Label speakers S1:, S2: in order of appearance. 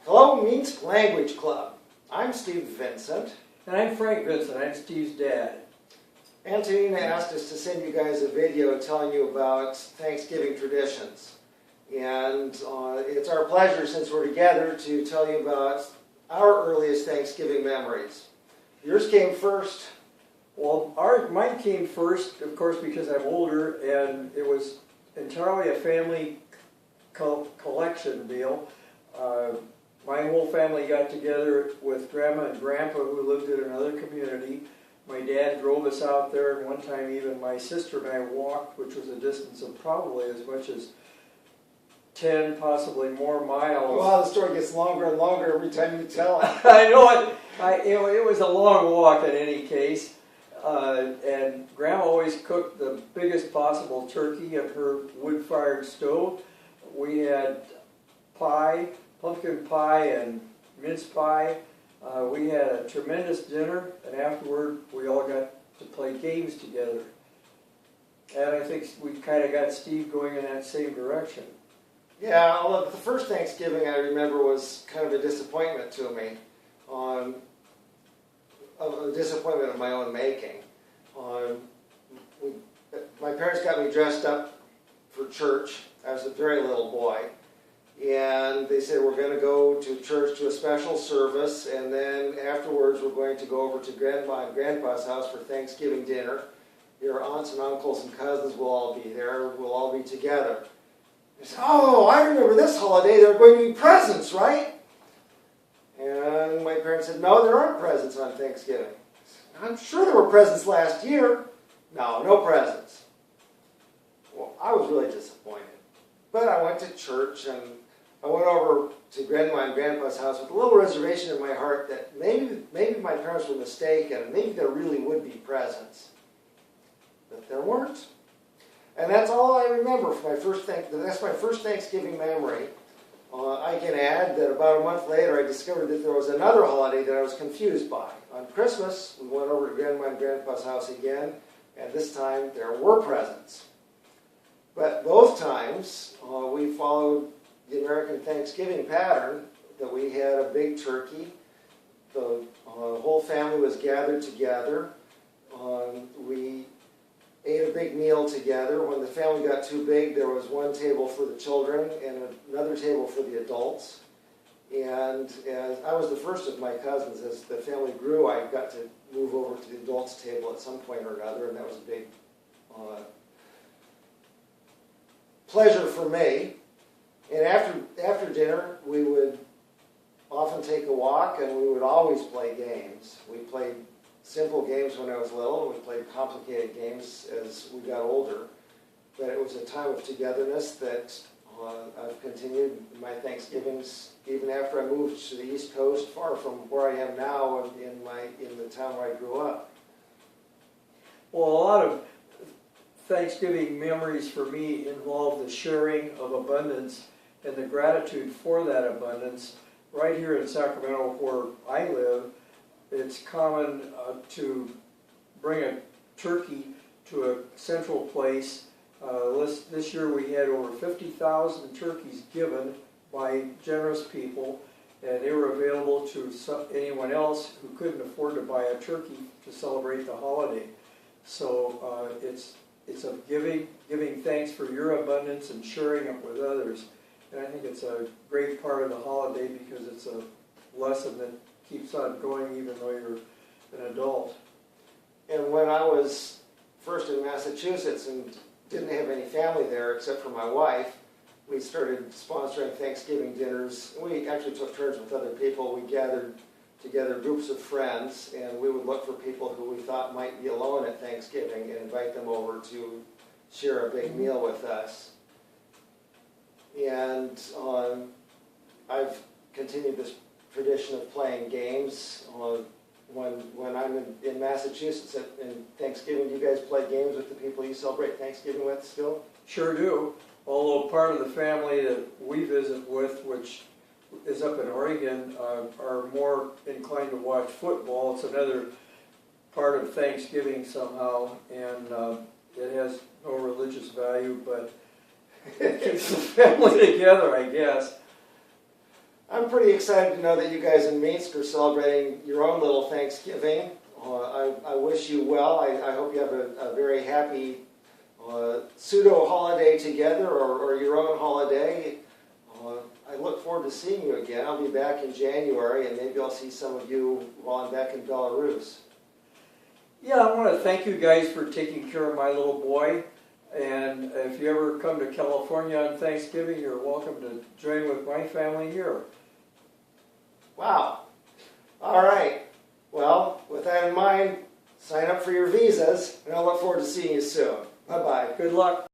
S1: Hello, Minsk Language Club. I'm Steve Vincent.
S2: And I'm Frank Vincent. I'm Steve's dad.
S1: Antonina asked us to send you guys a video telling you about Thanksgiving traditions. And it's our pleasure, since we're together, to tell you about our earliest Thanksgiving memories. Yours came first.
S2: Well, mine came first, of course, because I'm older, and it was entirely a family collection deal. My whole family got together with Grandma and Grandpa, who lived in another community. My dad drove us out there, and one time even my sister and I walked, which was a distance of probably as much as 10, possibly more miles.
S1: Well, the story gets longer and longer every time you tell it.
S2: I know it. It was a long walk in any case. And Grandma always cooked the biggest possible turkey on her wood-fired stove. We had pie, pumpkin pie and mince pie. We had a tremendous dinner, and afterward we all got to play games together. And I think we kind of got Steve going in that same direction.
S1: Yeah, although the first Thanksgiving I remember was kind of a disappointment to me. A disappointment of my own making. My parents got me dressed up for church. I was a very little boy. And they said, we're going to go to church to a special service, and then afterwards we're going to go over to Grandma and Grandpa's house for Thanksgiving dinner. Your aunts and uncles and cousins will all be there. We'll all be together. I said, oh, I remember this holiday. There are going to be presents, right? And my parents said, no, there aren't presents on Thanksgiving. I said, I'm sure there were presents last year. No presents. Well, I was really disappointed. But I went to church, and I went over to Grandma and Grandpa's house with a little reservation in my heart that maybe my parents were mistaken, and maybe there really would be presents. But there weren't. And that's all I remember for that's my first Thanksgiving memory. I can add that about a month later I discovered that there was another holiday that I was confused by. On Christmas, we went over to Grandma and Grandpa's house again, and this time there were presents. But both times we followed the American Thanksgiving pattern, that we had a big turkey. The whole family was gathered together. We ate a big meal together. When the family got too big, there was one table for the children and another table for the adults. And as I was the first of my cousins, as the family grew, I got to move over to the adults' table at some point or another, and that was a big pleasure for me. And after dinner, we would often take a walk, and we would always play games. We played simple games when I was little, and we played complicated games as we got older. But it was a time of togetherness that I've continued my Thanksgivings even after I moved to the East Coast, far from where I am now in the town where I grew up.
S2: Well, a lot of Thanksgiving memories for me involve the sharing of abundance and the gratitude for that abundance. Right here in Sacramento, where I live, it's common to bring a turkey to a central place. This year we had over 50,000 turkeys given by generous people, and they were available to anyone else who couldn't afford to buy a turkey to celebrate the holiday. So it's of giving thanks for your abundance and sharing it with others. And I think it's a great part of the holiday because it's a lesson that keeps on going even though you're an adult.
S1: And when I was first in Massachusetts and didn't have any family there except for my wife, we started sponsoring Thanksgiving dinners. We actually took turns with other people. We gathered together groups of friends, and we would look for people who we thought might be alone at Thanksgiving and invite them over to share a big meal with us. And I've continued this tradition of playing games. When I'm in Massachusetts in Thanksgiving, do you guys play games with the people you celebrate Thanksgiving with still?
S2: Sure do. Although part of the family that we visit with, which is up in Oregon, are more inclined to watch football. It's another part of Thanksgiving somehow, and it has no religious value, but it keeps the family together, I guess.
S1: I'm pretty excited to know that you guys in Minsk are celebrating your own little Thanksgiving. I wish you well. I hope you have a very happy pseudo holiday together, or your own holiday. I look forward to seeing you again. I'll be back in January, and maybe I'll see some of you while I'm back in Belarus.
S2: Yeah, I want to thank you guys for taking care of my little boy. And if you ever come to California on Thanksgiving, you're welcome to join with my family here.
S1: Wow. All right. Well, with that in mind, sign up for your visas, and I look forward to seeing you soon. Bye-bye.
S2: Good luck.